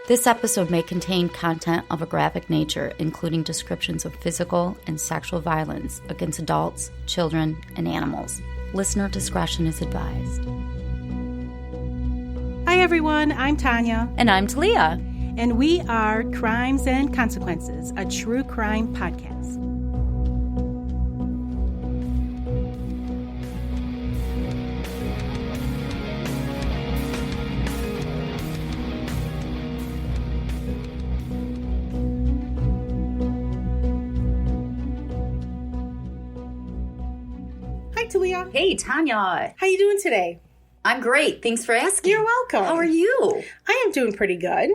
This episode may contain content of a graphic nature, including descriptions of physical and sexual violence against adults, children, and animals. Listener discretion is advised. Hi everyone, I'm Tanya. And I'm Talia. And we are Crimes and Consequences, a true crime podcast. Talia. Hey, Tanya. How you doing today? I'm great. Thanks for asking. You're welcome. How are you? I am doing pretty good.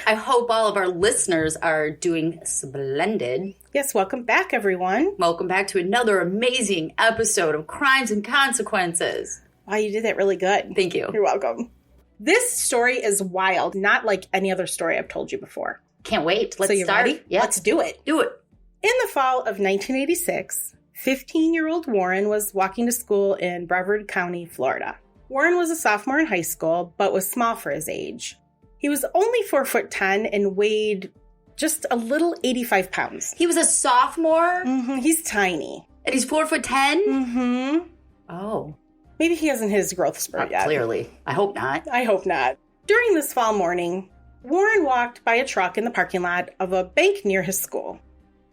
I hope all of our listeners are doing splendid. Yes, welcome back, everyone. Welcome back to another amazing episode of Crimes and Consequences. Wow, you did that really good. Thank you. You're welcome. This story is wild, not like any other story I've told you before. Can't wait. Let's so you start. Ready? Yeah. Let's do it. Do it. In the fall of 1986, 15-year-old Warren was walking to school in Brevard County, Florida. Warren was a sophomore in high school, but was small for his age. He was only 4'10" and weighed just a little 85 pounds. He was a sophomore? Mm-hmm. He's tiny. And he's 4'10"? Mm-hmm. Oh. Maybe he hasn't hit his growth spurt yet. Clearly. I hope not. I hope not. During this fall morning, Warren walked by a truck in the parking lot of a bank near his school.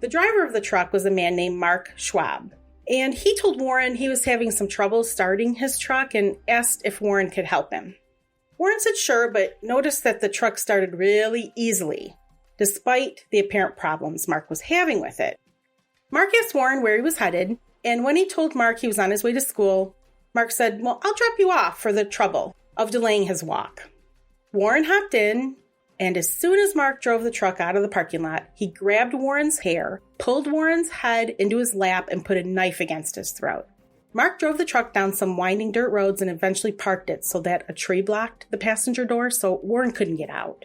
The driver of the truck was a man named Mark Schwab, and he told Warren he was having some trouble starting his truck and asked if Warren could help him. Warren said sure, but noticed that the truck started really easily, despite the apparent problems Mark was having with it. Mark asked Warren where he was headed, and when he told Mark he was on his way to school, Mark said, "Well, I'll drop you off for the trouble of delaying his walk." Warren hopped in, and as soon as Mark drove the truck out of the parking lot, he grabbed Warren's hair, pulled Warren's head into his lap, and put a knife against his throat. Mark drove the truck down some winding dirt roads and eventually parked it so that a tree blocked the passenger door so Warren couldn't get out.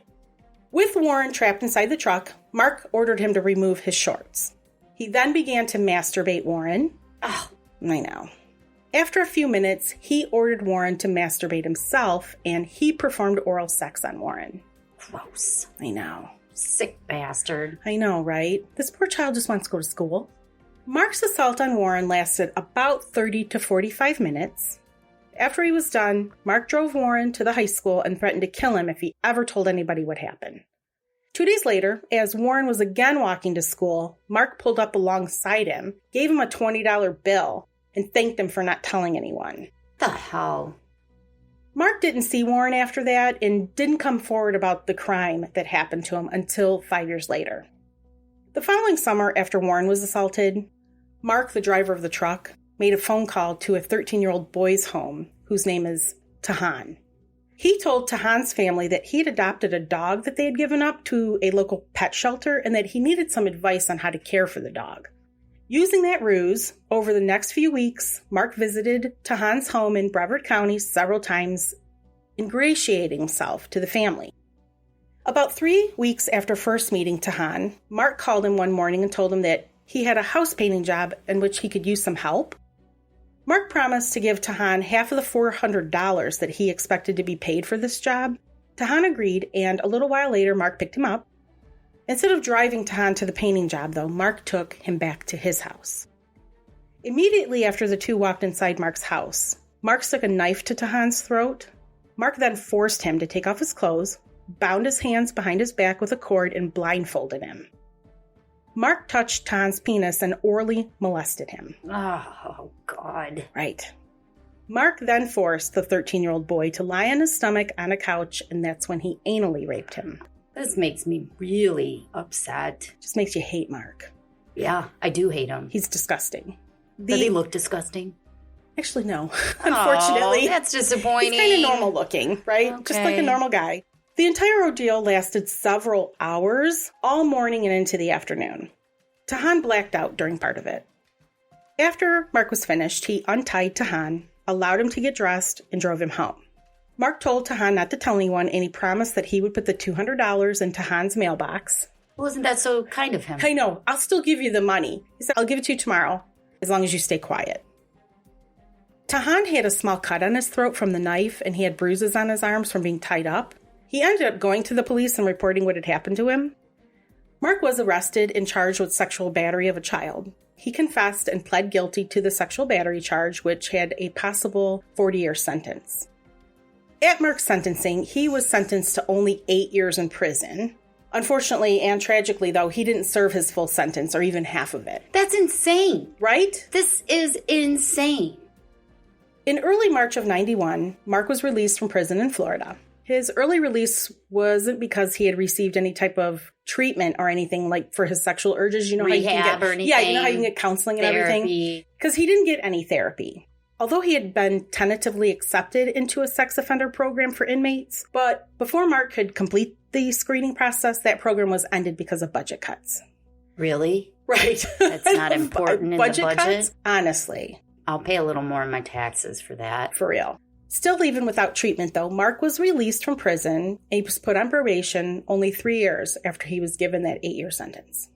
With Warren trapped inside the truck, Mark ordered him to remove his shorts. He then began to masturbate Warren. Oh, I know. After a few minutes, he ordered Warren to masturbate himself, and he performed oral sex on Warren. Gross. I know. Sick bastard. I know, right? This poor child just wants to go to school. Mark's assault on Warren lasted about 30 to 45 minutes. After he was done, Mark drove Warren to the high school and threatened to kill him if he ever told anybody what happened. 2 days later, as Warren was again walking to school, Mark pulled up alongside him, gave him a $20 bill, and thanked him for not telling anyone. The hell? Mark didn't see Warren after that and didn't come forward about the crime that happened to him until 5 years later. The following summer, after Warren was assaulted, Mark, the driver of the truck, made a phone call to a 13-year-old boy's home whose name is Tahan. He told Tahan's family that he had adopted a dog that they had given up to a local pet shelter and that he needed some advice on how to care for the dog. Using that ruse, over the next few weeks, Mark visited Tahan's home in Brevard County several times, ingratiating himself to the family. About 3 weeks after first meeting Tahan, Mark called him one morning and told him that he had a house painting job in which he could use some help. Mark promised to give Tahan half of the $400 that he expected to be paid for this job. Tahan agreed, and a little while later, Mark picked him up. Instead of driving Tahan to the painting job, though, Mark took him back to his house. Immediately after the two walked inside Mark's house, Mark stuck a knife to Tahan's throat. Mark then forced him to take off his clothes, bound his hands behind his back with a cord, and blindfolded him. Mark touched Tahan's penis and orally molested him. Oh, God. Right. Mark then forced the 13-year-old boy to lie on his stomach on a couch, and that's when he anally raped him. This makes me really upset. Just makes you hate Mark. Yeah, I do hate him. He's disgusting. Does he look disgusting? Actually, no. Unfortunately. Oh, that's disappointing. He's kind of normal looking, right? Okay. Just like a normal guy. The entire ordeal lasted several hours, all morning and into the afternoon. Tahan blacked out during part of it. After Mark was finished, he untied Tahan, allowed him to get dressed, and drove him home. Mark told Tahan not to tell anyone, and he promised that he would put the $200 in Tahan's mailbox. Wasn't that so kind of him? I know. I'll still give you the money. He said, I'll give it to you tomorrow, as long as you stay quiet. Tahan had a small cut on his throat from the knife, and he had bruises on his arms from being tied up. He ended up going to the police and reporting what had happened to him. Mark was arrested and charged with sexual battery of a child. He confessed and pled guilty to the sexual battery charge, which had a possible 40-year sentence. At Mark's sentencing, he was sentenced to only 8 years in prison. Unfortunately and tragically, though, he didn't serve his full sentence or even half of it. That's insane. Right? This is insane. In early March of 91, Mark was released from prison in Florida. His early release wasn't because he had received any type of treatment or anything like for his sexual urges. You know, rehab how you can get, or anything. Yeah, you know how you can get counseling and therapy. everything. Because he didn't get any therapy. Although he had been tentatively accepted into a sex offender program for inmates, but before Mark could complete the screening process, that program was ended because of budget cuts. Really? Right. That's not important in the budget? Cuts? Honestly. I'll pay a little more in my taxes for that. For real. Still, even without treatment, though, Mark was released from prison and he was put on probation only 3 years after he was given that 8-year sentence.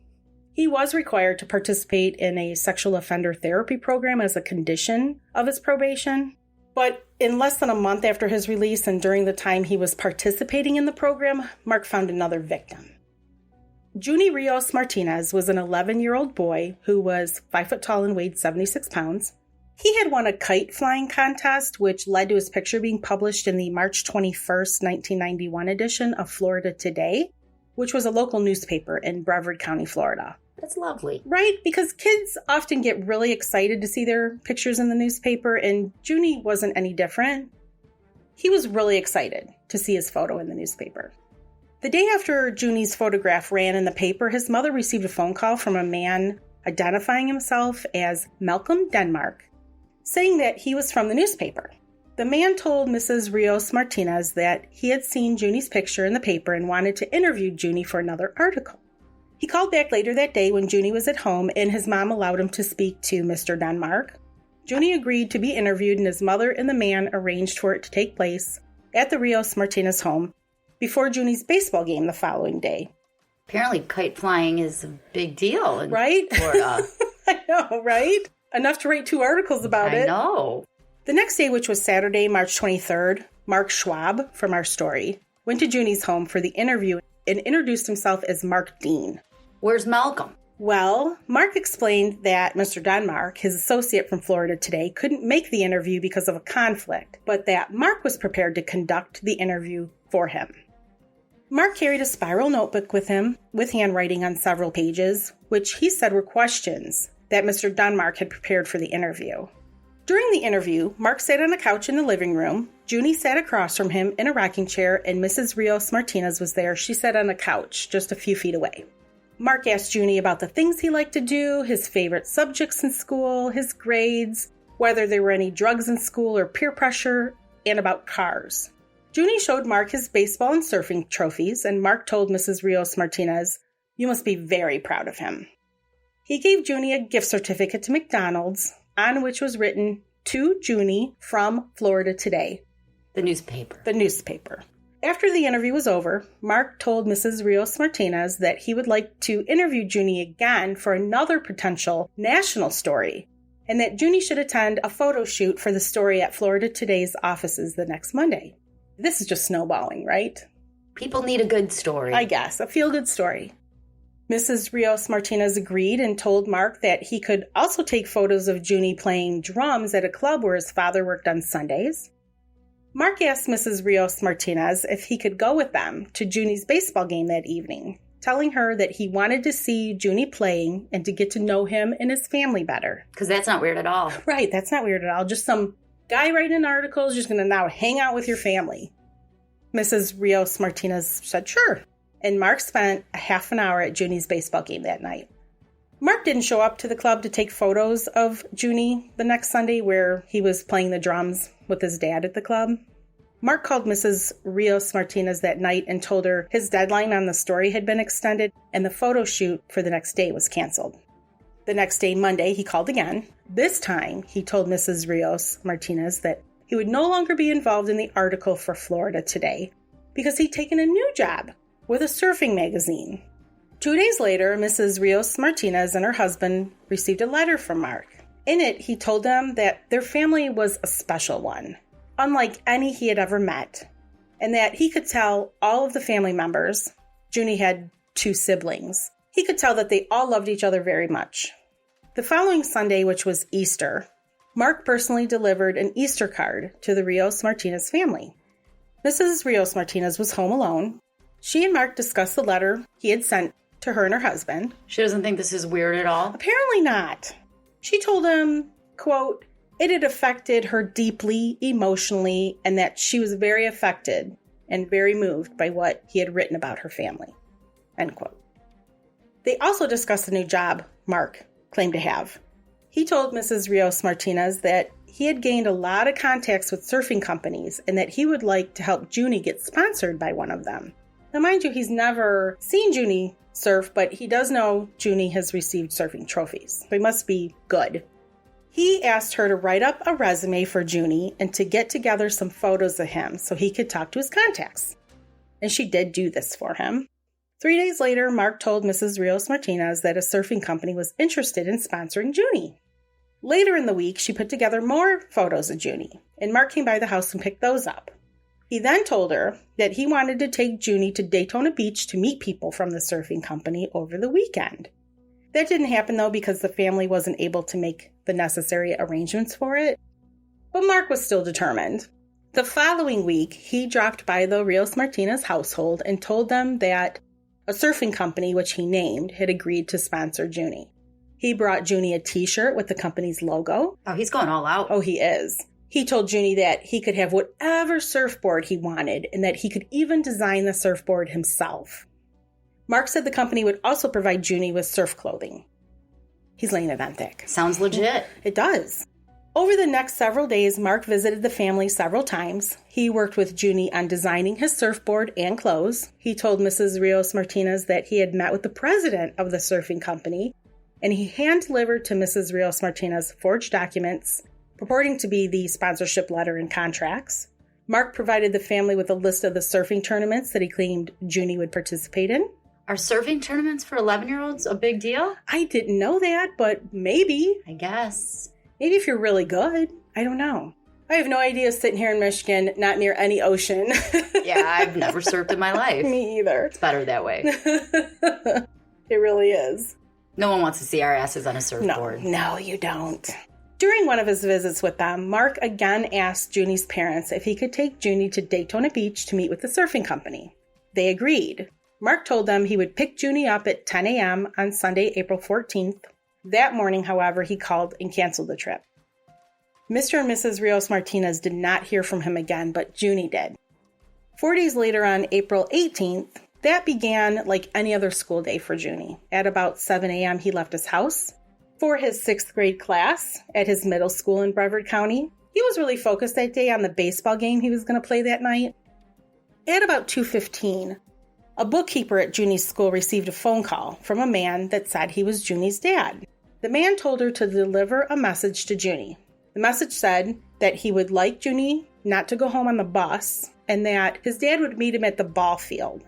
He was required to participate in a sexual offender therapy program as a condition of his probation. But in less than a month after his release and during the time he was participating in the program, Mark found another victim. Junny Rios-Martinez was an 11-year-old boy who was 5 foot tall and weighed 76 pounds. He had won a kite-flying contest, which led to his picture being published in the March 21st, 1991 edition of Florida Today, which was a local newspaper in Brevard County, Florida. That's lovely. Right? Because kids often get really excited to see their pictures in the newspaper, and Junny wasn't any different. He was really excited to see his photo in the newspaper. The day after Junny's photograph ran in the paper, his mother received a phone call from a man identifying himself as Malcolm Denmark, saying that he was from the newspaper. The man told Mrs. Rios-Martinez that he had seen Junny's picture in the paper and wanted to interview Junny for another article. He called back later that day when Junny was at home and his mom allowed him to speak to Mr. Denmark. Junny agreed to be interviewed and his mother and the man arranged for it to take place at the Rios-Martinez home before Junny's baseball game the following day. Apparently kite flying is a big deal in right? Florida. I know, right? Enough to write 2 articles about it. I know. The next day, which was Saturday, March 23rd, Mark Schwab from our story went to Junny's home for the interview and introduced himself as Mark Dean. Where's Malcolm? Well, Mark explained that Mr. Denmark, his associate from Florida Today, couldn't make the interview because of a conflict, but that Mark was prepared to conduct the interview for him. Mark carried a spiral notebook with him, with handwriting on several pages, which he said were questions that Mr. Denmark had prepared for the interview. During the interview, Mark sat on a couch in the living room. Junny sat across from him in a rocking chair, and Mrs. Rios-Martinez was there. She sat on a couch just a few feet away. Mark asked Junny about the things he liked to do, his favorite subjects in school, his grades, whether there were any drugs in school or peer pressure, and about cars. Junny showed Mark his baseball and surfing trophies, and Mark told Mrs. Rios-Martinez, "You must be very proud of him." He gave Junny a gift certificate to McDonald's, on which was written, "To Junny from Florida Today." The newspaper. The newspaper. After the interview was over, Mark told Mrs. Rios-Martinez that he would like to interview Junny again for another potential national story, and that Junny should attend a photo shoot for the story at Florida Today's offices the next Monday. This is just snowballing, right? People need a good story. I guess, a feel-good story. Mrs. Rios-Martinez agreed and told Mark that he could also take photos of Junny playing drums at a club where his father worked on Sundays. Mark asked Mrs. Rios-Martinez if he could go with them to Junny's baseball game that evening, telling her that he wanted to see Junny playing and to get to know him and his family better. Because that's not weird at all. Right, that's not weird at all. Just some guy writing articles, just going to now hang out with your family. Mrs. Rios-Martinez said sure, and Mark spent a half an hour at Junny's baseball game that night. Mark didn't show up to the club to take photos of Junny the next Sunday where he was playing the drums with his dad at the club. Mark called Mrs. Rios-Martinez that night and told her his deadline on the story had been extended and the photo shoot for the next day was canceled. The next day, Monday, he called again. This time, he told Mrs. Rios-Martinez that he would no longer be involved in the article for Florida Today because he'd taken a new job with a surfing magazine. 2 days later, Mrs. Rios-Martinez and her husband received a letter from Mark. In it, he told them that their family was a special one, unlike any he had ever met. and that he could tell all of the family members, Junny had 2 siblings, he could tell that they all loved each other very much. The following Sunday, which was Easter, Mark personally delivered an Easter card to the Rios-Martinez family. Mrs. Rios-Martinez was home alone. She and Mark discussed the letter he had sent to her and her husband. She doesn't think this is weird at all? Apparently not. She told him, quote, it had affected her deeply, emotionally, and that she was very affected and very moved by what he had written about her family, end quote. They also discussed a new job Mark claimed to have. He told Mrs. Rios-Martinez that he had gained a lot of contacts with surfing companies and that he would like to help Junny get sponsored by one of them. Now, mind you, he's never seen Junny surf, but he does know Junny has received surfing trophies, so he must be good. He asked her to write up a resume for Junny and to get together some photos of him so he could talk to his contacts. And she did do this for him. 3 days later, Mark told Mrs. Rios-Martinez that a surfing company was interested in sponsoring Junny. Later in the week, she put together more photos of Junny, and Mark came by the house and picked those up. He then told her that he wanted to take Junny to Daytona Beach to meet people from the surfing company over the weekend. That didn't happen, though, because the family wasn't able to make the necessary arrangements for it. But Mark was still determined. The following week, he dropped by the Rios-Martinez household and told them that a surfing company, which he named, had agreed to sponsor Junny. He brought Junny a t-shirt with the company's logo. Oh, he's going all out. Oh, he is. He told Junny that he could have whatever surfboard he wanted and that he could even design the surfboard himself. Mark said the company would also provide Junny with surf clothing. He's laying it on thick. Sounds legit. It does. Over the next several days, Mark visited the family several times. He worked with Junny on designing his surfboard and clothes. He told Mrs. Rios-Martinez that he had met with the president of the surfing company, and he hand-delivered to Mrs. Rios-Martinez forged documents purporting to be the sponsorship letter and contracts. Mark provided the family with a list of the surfing tournaments that he claimed Junny would participate in. Are surfing tournaments for 11-year-olds a big deal? I didn't know that, but maybe. I guess. Maybe if you're really good. I don't know. I have no idea sitting here in Michigan, not near any ocean. Yeah, I've never surfed in my life. Me either. It's better that way. It really is. No one wants to see our asses on a surfboard. No, you don't. During one of his visits with them, Mark again asked Junny's parents if he could take Junny to Daytona Beach to meet with the surfing company. They agreed. Mark told them he would pick Junny up at 10 a.m. on Sunday, April 14th. That morning, however, he called and canceled the trip. Mr. and Mrs. Rios-Martinez did not hear from him again, but Junny did. 4 days later, on April 18th, that began like any other school day for Junny. At about 7 a.m., he left his house for his 6th grade class at his middle school in Brevard County. He was really focused that day on the baseball game he was going to play that night. At about 2:15, a bookkeeper at Junny's school received a phone call from a man that said he was Junny's dad. The man told her to deliver a message to Junny. The message said that he would like Junny not to go home on the bus and that his dad would meet him at the ball field.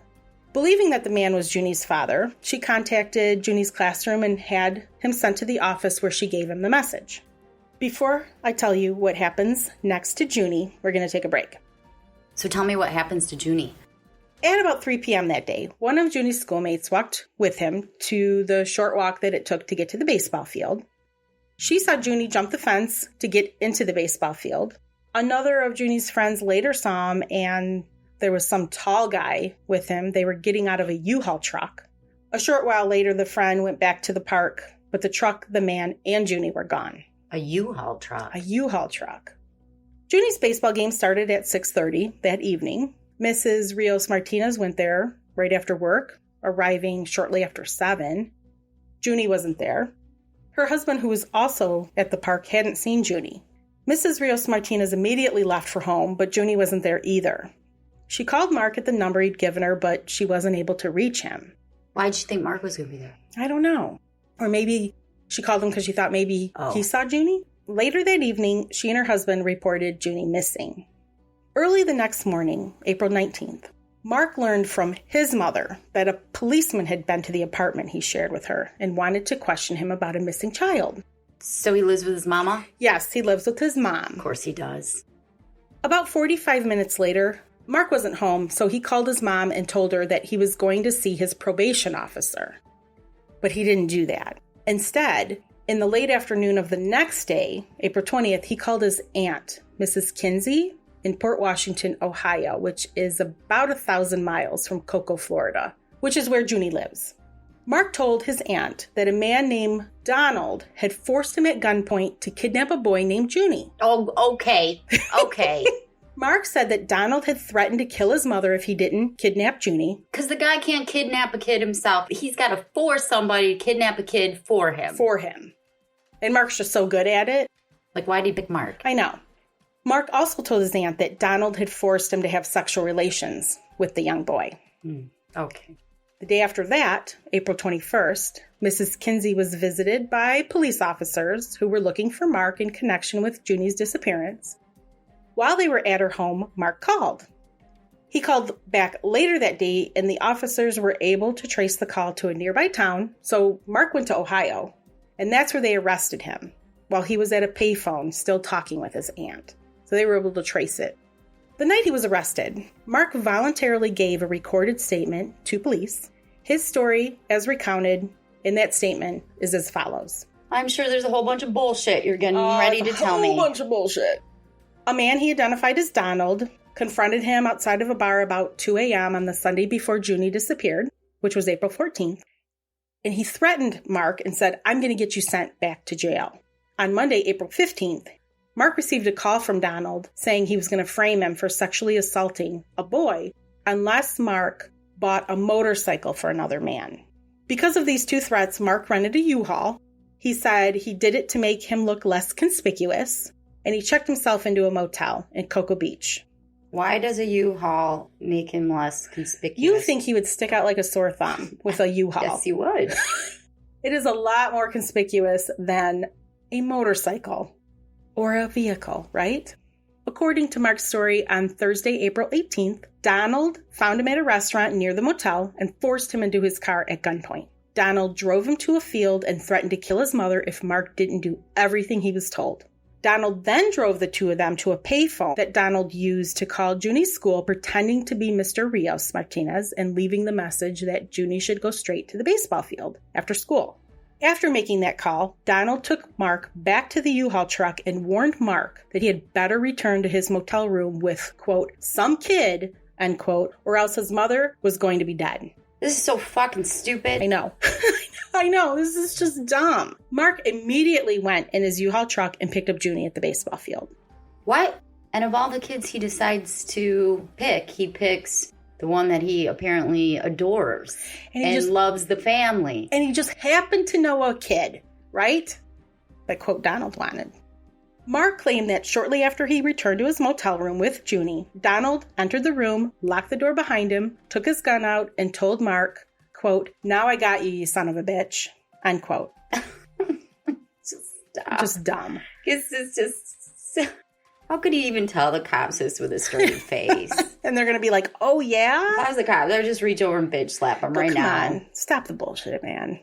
Believing that the man was Junny's father, she contacted Junny's classroom and had him sent to the office where she gave him the message. Before I tell you what happens next to Junny, we're going to take a break. So tell me what happens to Junny. At about 3 p.m. that day, one of Junny's schoolmates walked with him to the short walk that it took to get to the baseball field. She saw Junny jump the fence to get into the baseball field. Another of Junny's friends later saw him, and there was some tall guy with him. They were getting out of a U-Haul truck. A short while later, the friend went back to the park, but the truck, the man, and Junny were gone. A U-Haul truck? A U-Haul truck. Junny's baseball game started at 6:30 that evening. Mrs. Rios-Martinez went there right after work, arriving shortly after 7. Junny wasn't there. Her husband, who was also at the park, hadn't seen Junny. Mrs. Rios-Martinez immediately left for home, but Junny wasn't there either. She called Mark at the number he'd given her, but she wasn't able to reach him. Why'd she think Mark was going to be there? I don't know. Or maybe she called him because she thought maybe he saw Junny. Later that evening, she and her husband reported Junny missing. Early the next morning, April 19th, Mark learned from his mother that a policeman had been to the apartment he shared with her and wanted to question him about a missing child. So he lives with his mama? Yes, he lives with his mom. Of course he does. About 45 minutes later, Mark wasn't home, so he called his mom and told her that he was going to see his probation officer. But he didn't do that. Instead, in the late afternoon of the next day, April 20th, he called his aunt, Mrs. Kinsey, in Port Washington, Ohio, which is about 1,000 miles from Cocoa, Florida, which is where Junny lives. Mark told his aunt that a man named Donald had forced him at gunpoint to kidnap a boy named Junny. Oh, okay. Okay. Mark said that Donald had threatened to kill his mother if he didn't kidnap Junny. Because the guy can't kidnap a kid himself. He's got to force somebody to kidnap a kid for him. For him. And Mark's just so good at it. Like, why did he pick Mark? I know. Mark also told his aunt that Donald had forced him to have sexual relations with the young boy. Okay. The day after that, April 21st, Mrs. Kinsey was visited by police officers who were looking for Mark in connection with Junny's disappearance. While they were at her home, Mark called. He called back later that day, and the officers were able to trace the call to a nearby town, so Mark went to Ohio, and that's where they arrested him, while he was at a payphone still talking with his aunt. So they were able to trace it. The night he was arrested, Mark voluntarily gave a recorded statement to police. His story, as recounted in that statement, is as follows. I'm sure there's a whole bunch of bullshit you're getting ready to tell me. A whole bunch of bullshit. A man he identified as Donald confronted him outside of a bar about 2 a.m. on the Sunday before Junny disappeared, which was April 14th. And he threatened Mark and said, "I'm going to get you sent back to jail." On Monday, April 15th, Mark received a call from Donald saying he was going to frame him for sexually assaulting a boy unless Mark bought a motorcycle for another man. Because of these two threats, Mark rented a U-Haul. He said he did it to make him look less conspicuous, and he checked himself into a motel in Cocoa Beach. Why does a U-Haul make him less conspicuous? You think he would stick out like a sore thumb with a U-Haul. Yes, he would. It is a lot more conspicuous than a motorcycle or a vehicle, right? According to Mark's story, on Thursday, April 18th, Donald found him at a restaurant near the motel and forced him into his car at gunpoint. Donald drove him to a field and threatened to kill his mother if Mark didn't do everything he was told. Donald then drove the two of them to a payphone that Donald used to call Junny's school, pretending to be Mr. Rios-Martinez and leaving the message that Junny should go straight to the baseball field after school. After making that call, Donald took Mark back to the U-Haul truck and warned Mark that he had better return to his motel room with, quote, some kid, end quote, or else his mother was going to be dead. This is so fucking stupid. I know. I know. This is just dumb. Mark immediately went in his U-Haul truck and picked up Junny at the baseball field. What? And of all the kids he decides to pick, he picks the one that he apparently adores and loves the family. And he just happened to know a kid, right? That, quote, Donald wanted. Mark claimed that shortly after he returned to his motel room with Junny, Donald entered the room, locked the door behind him, took his gun out, and told Mark, quote, "Now I got you, you son of a bitch," unquote. Just dumb. This is just... How could he even tell the cops this with a straight face? And they're going to be like, oh, yeah? How's the cops? They'll just reach over and bitch slap him right now. Come on. Stop the bullshit, man.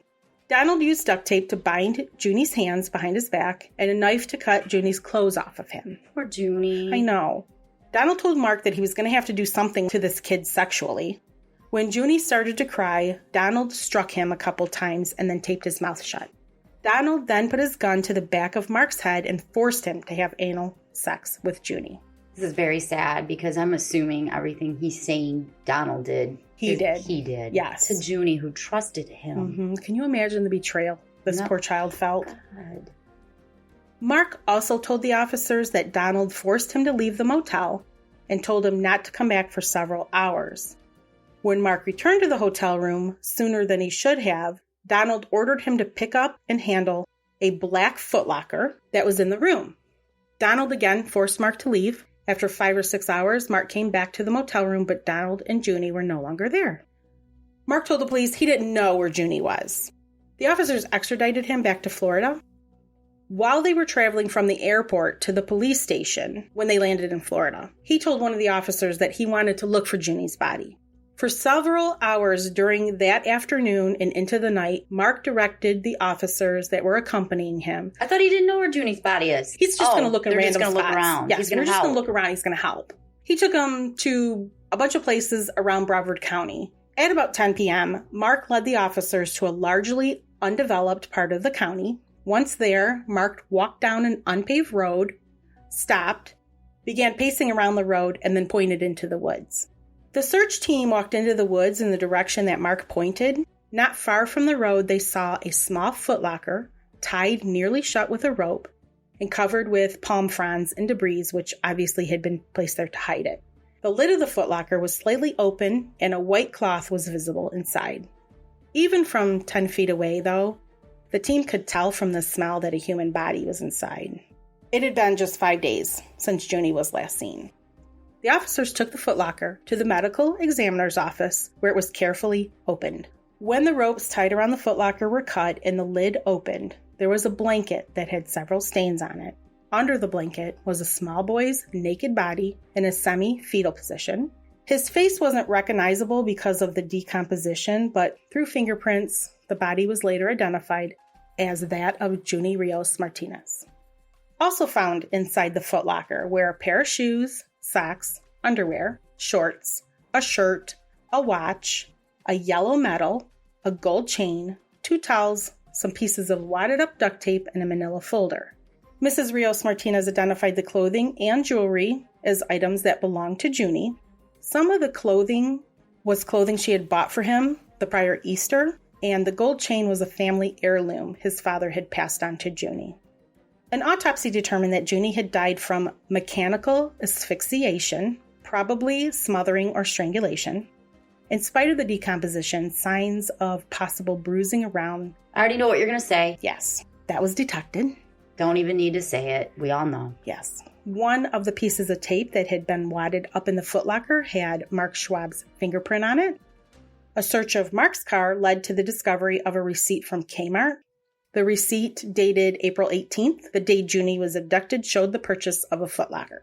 Donald used duct tape to bind Junny's hands behind his back and a knife to cut Junny's clothes off of him. Poor Junny. I know. Donald told Mark that he was going to have to do something to this kid sexually. When Junny started to cry, Donald struck him a couple times and then taped his mouth shut. Donald then put his gun to the back of Mark's head and forced him to have anal sex with Junny. This is very sad because I'm assuming everything he's saying Donald did. He did. He did. Yes. To Junny, who trusted him. Mm-hmm. Can you imagine the betrayal this poor child felt? God. Mark also told the officers that Donald forced him to leave the motel and told him not to come back for several hours. When Mark returned to the hotel room sooner than he should have, Donald ordered him to pick up and handle a black footlocker that was in the room. Donald again forced Mark to leave. After 5 or 6 hours, Mark came back to the motel room, but Donald and Junny were no longer there. Mark told the police he didn't know where Junny was. The officers extradited him back to Florida. While they were traveling from the airport to the police station when they landed in Florida, he told one of the officers that he wanted to look for Junny's body. For several hours during that afternoon and into the night, Mark directed the officers that were accompanying him. I thought he didn't know where Junny's body is. He's just going to look in random spots. Look around. Yes, we're just going to look around. He's going to help. He took him to a bunch of places around Broward County. At about 10 p.m., Mark led the officers to a largely undeveloped part of the county. Once there, Mark walked down an unpaved road, stopped, began pacing around the road, and then pointed into the woods. The search team walked into the woods in the direction that Mark pointed. Not far from the road, they saw a small footlocker tied nearly shut with a rope and covered with palm fronds and debris, which obviously had been placed there to hide it. The lid of the footlocker was slightly open, and a white cloth was visible inside. Even from 10 feet away, though, the team could tell from the smell that a human body was inside. It had been just 5 days since Junny was last seen. The officers took the footlocker to the medical examiner's office, where it was carefully opened. When the ropes tied around the footlocker were cut and the lid opened, there was a blanket that had several stains on it. Under the blanket was a small boy's naked body in a semi-fetal position. His face wasn't recognizable because of the decomposition, but through fingerprints, the body was later identified as that of Junny Rios-Martinez. Also found inside the footlocker were a pair of shoes, socks, underwear, shorts, a shirt, a watch, a yellow medal, a gold chain, 2 towels, some pieces of wadded up duct tape, and a manila folder. Mrs. Rios-Martinez identified the clothing and jewelry as items that belonged to Junny. Some of the clothing was clothing she had bought for him the prior Easter, and the gold chain was a family heirloom his father had passed on to Junny. An autopsy determined that Junny had died from mechanical asphyxiation, probably smothering or strangulation. In spite of the decomposition, signs of possible bruising around... I already know what you're going to say. Yes, that was detected. Don't even need to say it. We all know. Yes. One of the pieces of tape that had been wadded up in the footlocker had Mark Schwab's fingerprint on it. A search of Mark's car led to the discovery of a receipt from Kmart. The receipt, dated April 18th, the day Junny was abducted, showed the purchase of a footlocker.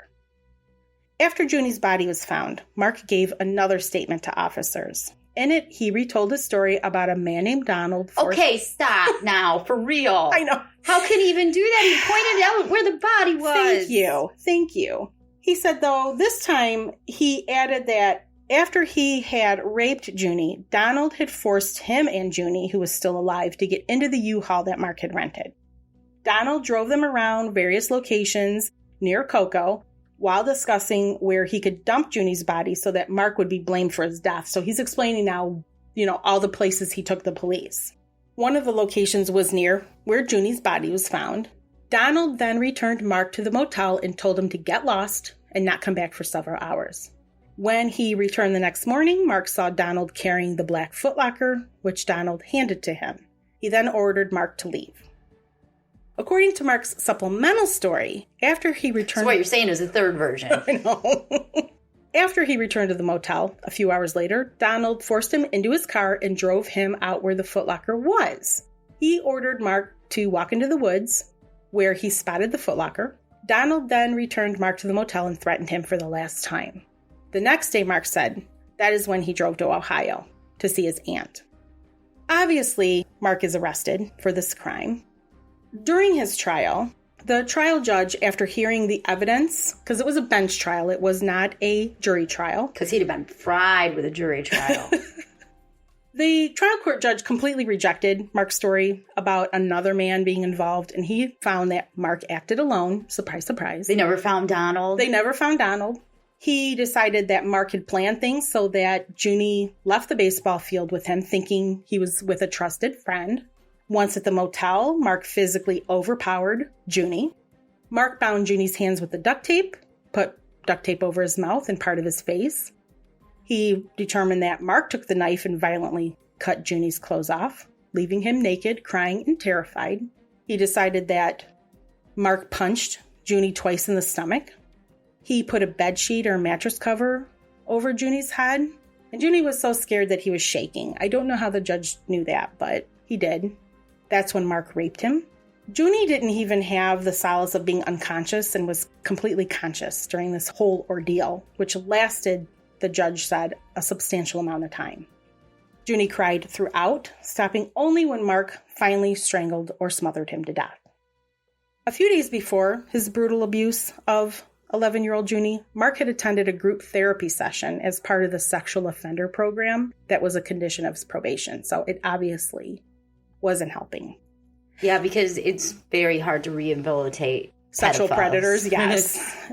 After Junny's body was found, Mark gave another statement to officers. In it, he retold his story about a man named Donald. Okay, stop now, for real. I know. How can he even do that? He pointed out where the body was. Thank you. He said, though, this time he added that after he had raped Junny, Donald had forced him and Junny, who was still alive, to get into the U-Haul that Mark had rented. Donald drove them around various locations near Cocoa, while discussing where he could dump Junny's body so that Mark would be blamed for his death. So he's explaining now, all the places he took the police. One of the locations was near where Junny's body was found. Donald then returned Mark to the motel and told him to get lost and not come back for several hours. When he returned the next morning, Mark saw Donald carrying the black footlocker, which Donald handed to him. He then ordered Mark to leave. According to Mark's supplemental story, after he returned... So what you're saying is a third version. I know. After he returned to the motel, a few hours later, Donald forced him into his car and drove him out where the footlocker was. He ordered Mark to walk into the woods, where he spotted the footlocker. Donald then returned Mark to the motel and threatened him for the last time. The next day, Mark said, that is when he drove to Ohio to see his aunt. Obviously, Mark is arrested for this crime. During his trial, the trial judge, after hearing the evidence, because it was a bench trial, it was not a jury trial. Because he'd have been fried with a jury trial. The trial court judge completely rejected Mark's story about another man being involved, and he found that Mark acted alone. Surprise, surprise. They never found Donald. He decided that Mark had planned things so that Junny left the baseball field with him, thinking he was with a trusted friend. Once at the motel, Mark physically overpowered Junny. Mark bound Junny's hands with the duct tape, put duct tape over his mouth and part of his face. He determined that Mark took the knife and violently cut Junny's clothes off, leaving him naked, crying, and terrified. He decided that Mark punched Junny twice in the stomach. He put a bedsheet or mattress cover over Junny's head, and Junny was so scared that he was shaking. I don't know how the judge knew that, but he did. That's when Mark raped him. Junny didn't even have the solace of being unconscious and was completely conscious during this whole ordeal, which lasted, the judge said, a substantial amount of time. Junny cried throughout, stopping only when Mark finally strangled or smothered him to death. A few days before his brutal abuse of 11-year-old Junny, Mark had attended a group therapy session as part of the sexual offender program that was a condition of his probation. So it obviously wasn't helping. Yeah, because it's very hard to rehabilitate sexual pedophiles. Predators, yes.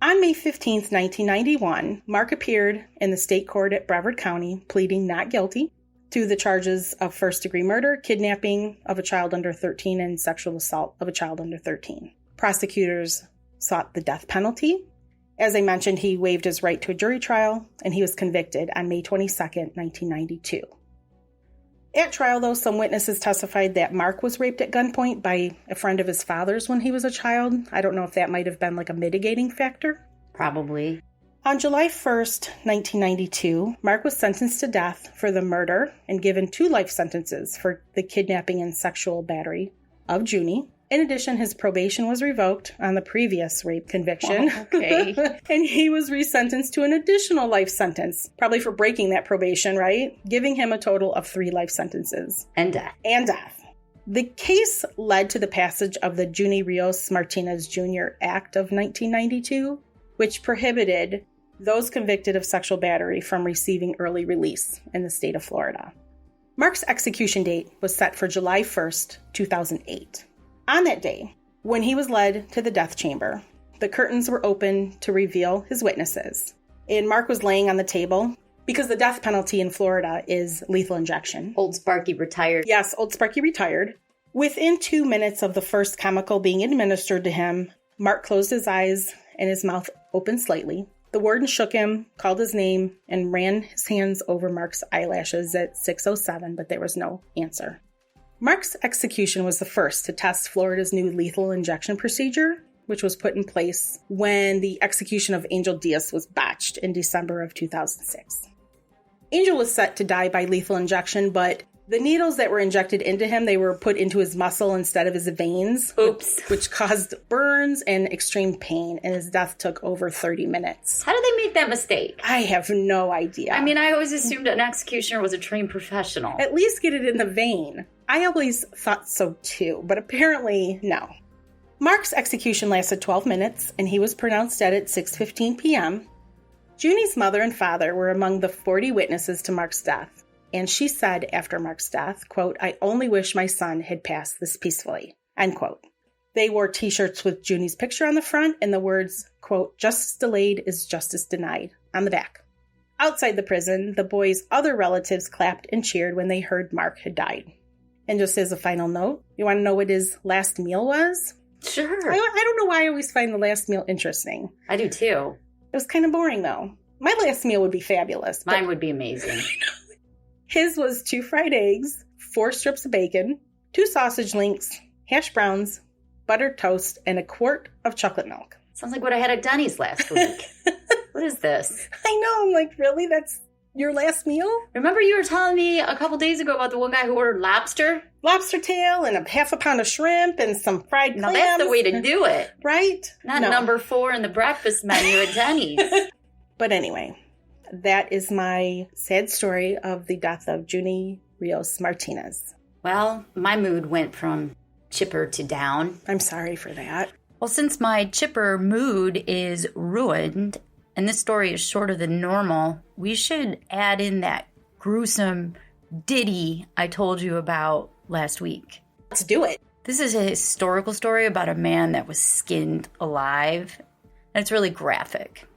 On May 15th, 1991, Mark appeared in the state court at Brevard County, pleading not guilty to the charges of first-degree murder, kidnapping of a child under 13, and sexual assault of a child under 13. Prosecutors sought the death penalty. As I mentioned, he waived his right to a jury trial, and he was convicted on May 22nd, 1992. At trial, though, some witnesses testified that Mark was raped at gunpoint by a friend of his father's when he was a child. I don't know if that might have been like a mitigating factor. Probably. On July 1st, 1992, Mark was sentenced to death for the murder and given 2 life sentences for the kidnapping and sexual battery of Junny. In addition, his probation was revoked on the previous rape conviction. Oh, okay. And he was resentenced to an additional life sentence, probably for breaking that probation, right? Giving him a total of 3 life sentences. And death. And death. The case led to the passage of the Junny Rios-Martinez Jr. Act of 1992, which prohibited those convicted of sexual battery from receiving early release in the state of Florida. Mark's execution date was set for July 1st, 2008. On that day, when he was led to the death chamber, the curtains were open to reveal his witnesses. And Mark was laying on the table because the death penalty in Florida is lethal injection. Old Sparky retired. Yes, Old Sparky retired. Within 2 minutes of the first chemical being administered to him, Mark closed his eyes and his mouth opened slightly. The warden shook him, called his name, and ran his hands over Mark's eyelashes at 6:07, but there was no answer. Mark's execution was the first to test Florida's new lethal injection procedure, which was put in place when the execution of Angel Diaz was botched in December of 2006. Angel was set to die by lethal injection, but the needles that were injected into him, they were put into his muscle instead of his veins. Oops. Which caused burns and extreme pain, and his death took over 30 minutes. How did they make that mistake? I have no idea. I mean, I always assumed an executioner was a trained professional. At least get it in the vein. I always thought so too, but apparently no. Mark's execution lasted 12 minutes, and he was pronounced dead at 6:15 p.m. Junny's mother and father were among the 40 witnesses to Mark's death, and she said after Mark's death, quote, "I only wish my son had passed this peacefully," end quote. They wore t-shirts with Junny's picture on the front and the words, quote, "Justice delayed is justice denied," on the back. Outside the prison, the boys' other relatives clapped and cheered when they heard Mark had died. And just as a final note, you want to know what his last meal was? Sure. I don't know why I always find the last meal interesting. I do too. It was kind of boring, though. My last meal would be fabulous. Mine would be amazing. His was 2 fried eggs, 4 strips of bacon, 2 sausage links, hash browns, buttered toast, and a quart of chocolate milk. Sounds like what I had at Denny's last week. What is this? I know. I'm like, really? That's your last meal? Remember you were telling me a couple days ago about the one guy who ordered lobster? Lobster tail and a half a pound of shrimp and some fried clams. Now that's the way to do it. Right? Not number 4 in the breakfast menu at Denny's. But anyway, that is my sad story of the death of Junny Rios-Martinez. Well, my mood went from chipper to down. I'm sorry for that. Well, since my chipper mood is ruined, and this story is shorter than normal, we should add in that gruesome ditty I told you about last week. Let's do it. This is a historical story about a man that was skinned alive, and it's really graphic.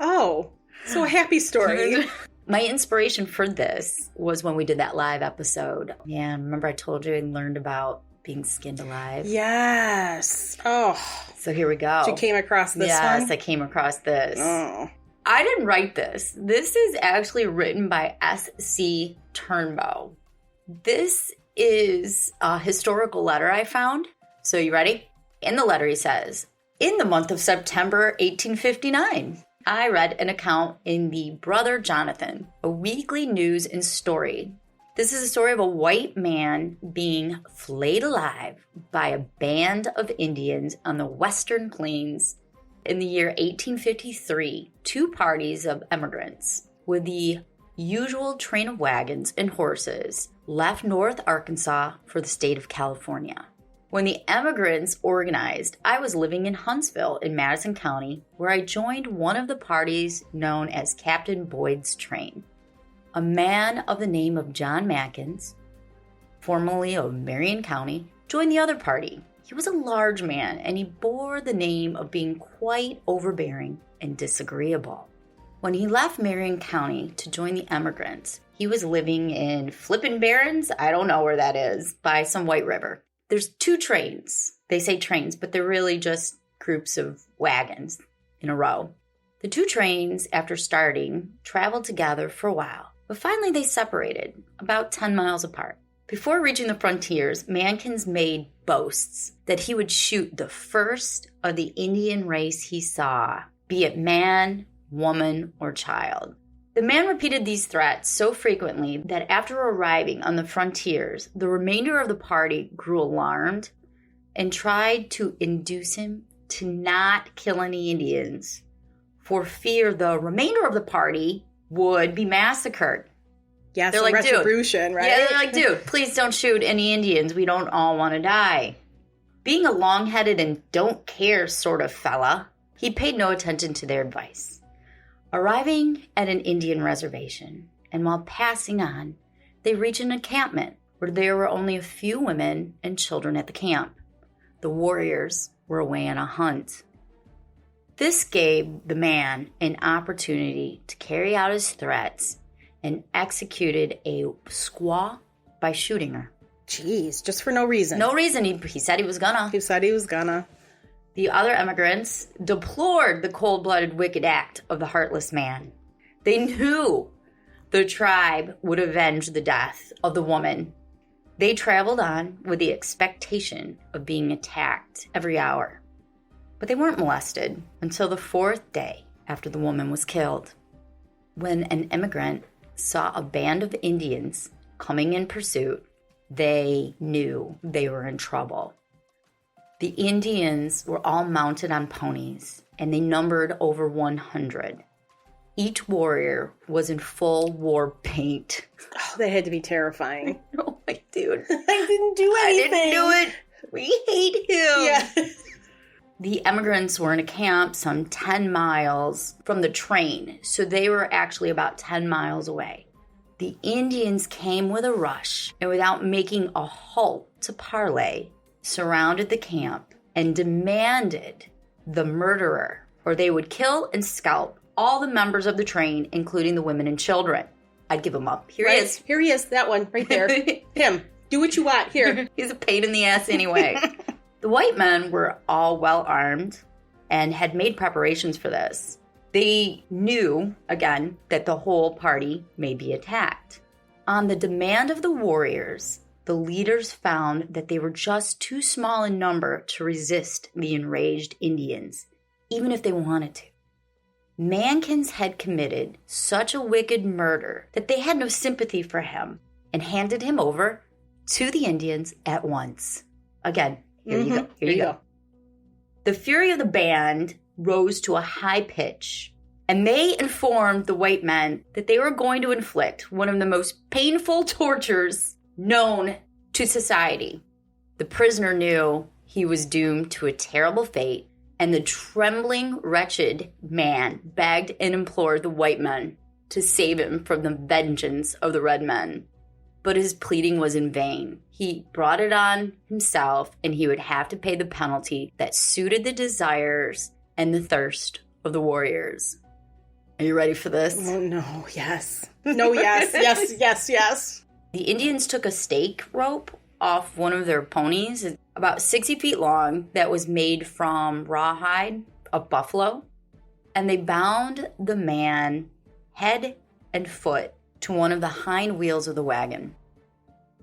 Oh, so a happy story. My inspiration for this was when we did that live episode. Yeah, remember I told you I learned about being skinned alive? Yes. Oh. So here we go. You came across this one? Yes, I came across this. Oh. I didn't write this. This is actually written by S.C. Turnbow. This is a historical letter I found. So you ready? In the letter he says, "In the month of September 1859, I read an account in the Brother Jonathan, a weekly news and story. This is a story of a white man being flayed alive by a band of Indians on the western plains in the year 1853. 2 parties of emigrants with the usual train of wagons and horses left North Arkansas for the state of California. When the emigrants organized, I was living in Huntsville in Madison County, where I joined one of the parties known as Captain Boyd's Train. A man of the name of John Mackins, formerly of Marion County, joined the other party. He was a large man, and he bore the name of being quite overbearing and disagreeable. When he left Marion County to join the emigrants, he was living in Flippin' Barrens, I don't know where that is, by some White River. There's 2 trains. They say trains, but they're really just groups of wagons in a row. The 2 trains, after starting, traveled together for a while, but finally they separated, about 10 miles apart. Before reaching the frontiers, Mankins made boasts that he would shoot the first of the Indian race he saw, be it man, woman, or child. The man repeated these threats so frequently that after arriving on the frontiers, the remainder of the party grew alarmed and tried to induce him to not kill any Indians for fear the remainder of the party would be massacred. Yeah, they're like, retribution, right? Yeah, they're like, dude, please don't shoot any Indians. We don't all want to die. Being a long-headed and don't care sort of fella, he paid no attention to their advice. Arriving at an Indian reservation, and while passing on, they reached an encampment where there were only a few women and children at the camp. The warriors were away on a hunt. This gave the man an opportunity to carry out his threats and executed a squaw by shooting her. Jeez, just for no reason. No reason. He said he was gonna. He said he was gonna. The other emigrants deplored the cold-blooded, wicked act of the heartless man. They knew the tribe would avenge the death of the woman. They traveled on with the expectation of being attacked every hour. But they weren't molested until the 4th day after the woman was killed. When an immigrant saw a band of Indians coming in pursuit, they knew they were in trouble. The Indians were all mounted on ponies, and they numbered over 100. Each warrior was in full war paint. Oh, that had to be terrifying. Oh, my dude. I didn't do anything. I didn't do it. We hate him. Yeah. The emigrants were in a camp some 10 miles from the train, so they were actually about 10 miles away. The Indians came with a rush, and without making a halt to parley, surrounded the camp and demanded the murderer, or they would kill and scalp all the members of the train, including the women and children. I'd give him up. Here he is. Here he is. That one right there. Him. Do what you want. Here. He's a pain in the ass anyway. The white men were all well armed and had made preparations for this. They knew, again, that the whole party may be attacked. On the demand of the warriors, the leaders found that they were just too small in number to resist the enraged Indians, even if they wanted to. Mankins had committed such a wicked murder that they had no sympathy for him and handed him over to the Indians at once. Again, here you go. Here you go. The fury of the band rose to a high pitch, and they informed the white men that they were going to inflict one of the most painful tortures known to society. The prisoner knew he was doomed to a terrible fate, and the trembling, wretched man begged and implored the white men to save him from the vengeance of the red men. But his pleading was in vain. He brought it on himself, and he would have to pay the penalty that suited the desires and the thirst of the warriors. Are you ready for this? Oh, no. Yes. No, yes. Yes, yes, yes. The Indians took a stake rope off one of their ponies, about 60 feet long, that was made from rawhide of buffalo, and they bound the man head and foot to one of the hind wheels of the wagon.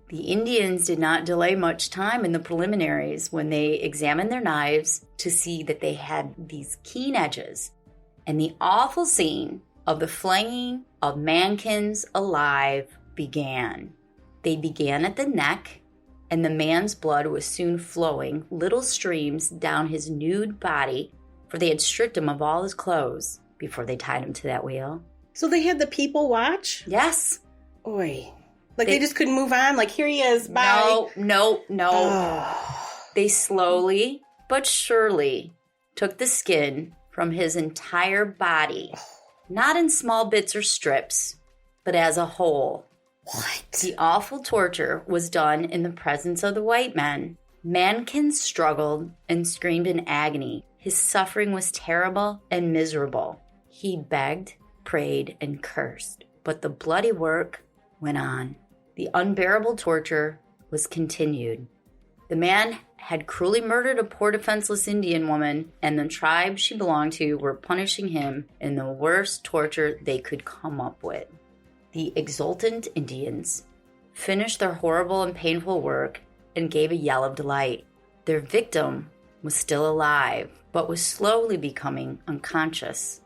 The Indians did not delay much time in the preliminaries when they examined their knives to see that they had these keen edges, and the awful scene of the flaying of Mankins alive began. They began at the neck, and the man's blood was soon flowing little streams down his nude body, for they had stripped him of all his clothes before they tied him to that wheel. So they had the people watch? Yes. Oy. Like they just couldn't move on? Like, here he is, bye. No. Oh. They slowly but surely took the skin from his entire body, not in small bits or strips, but as a whole. What? The awful torture was done in the presence of the white men. Mankins struggled and screamed in agony. His suffering was terrible and miserable. He begged, prayed, and cursed. But the bloody work went on. The unbearable torture was continued. The man had cruelly murdered a poor defenseless Indian woman, and the tribe she belonged to were punishing him in the worst torture they could come up with. The exultant Indians finished their horrible and painful work and gave a yell of delight. Their victim was still alive, but was slowly becoming unconscious.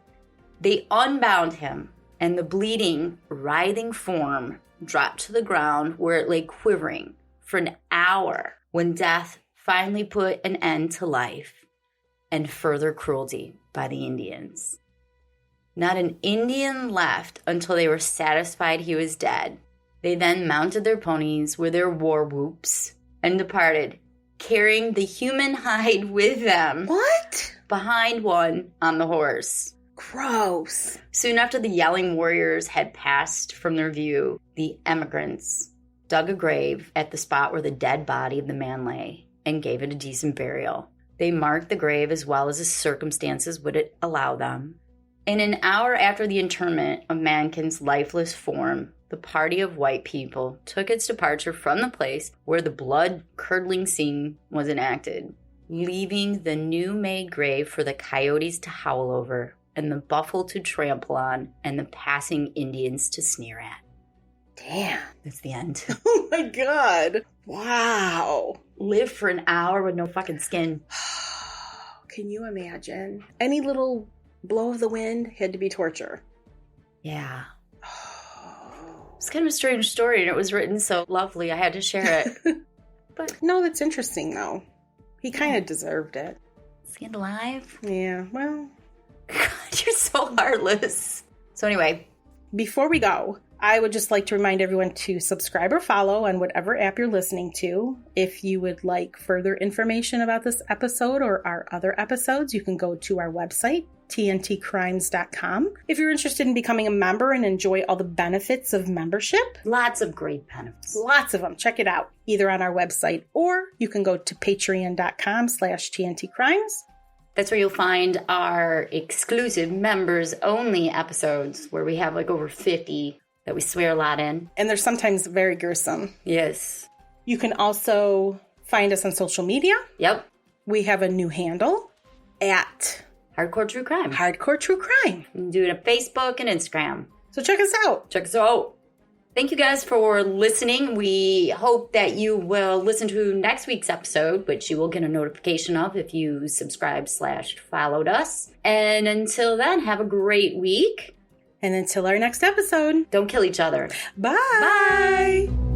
They unbound him, and the bleeding, writhing form dropped to the ground where it lay quivering for an hour when death finally put an end to life and further cruelty by the Indians. Not an Indian left until they were satisfied he was dead. They then mounted their ponies with their war whoops and departed, carrying the human hide with them. What? Behind one on the horse. Gross. Soon after the yelling warriors had passed from their view, the emigrants dug a grave at the spot where the dead body of the man lay and gave it a decent burial. They marked the grave as well as the circumstances would allow them. In an hour after the interment of Mankin's lifeless form, the party of white people took its departure from the place where the blood-curdling scene was enacted, leaving the new-made grave for the coyotes to howl over and the buffalo to trample on and the passing Indians to sneer at. Damn. That's the end. Oh my God. Wow. Live for an hour with no fucking skin. Can you imagine? Any little blow of the wind had to be torture. Yeah. It's kind of a strange story, and it was written so lovely. I had to share it. But no, that's interesting, though. He kind of deserved it. Skinned alive? Yeah, well. God, you're so heartless. So anyway. Before we go, I would just like to remind everyone to subscribe or follow on whatever app you're listening to. If you would like further information about this episode or our other episodes, you can go to our website, tntcrimes.com. If you're interested in becoming a member and enjoy all the benefits of membership. Lots of great benefits. Lots of them. Check it out, either on our website or you can go to patreon.com/tntcrimes. That's where you'll find our exclusive members-only episodes where we have like over 50 that we swear a lot in. And they're sometimes very gruesome. Yes. You can also find us on social media. Yep. We have a new handle at Hardcore True Crime. Hardcore True Crime. You can do it on Facebook and Instagram. So check us out. Check us out. Thank you guys for listening. We hope that you will listen to next week's episode, which you will get a notification of if you subscribed/followed us. And until then, have a great week. And until our next episode, don't kill each other. Bye. Bye.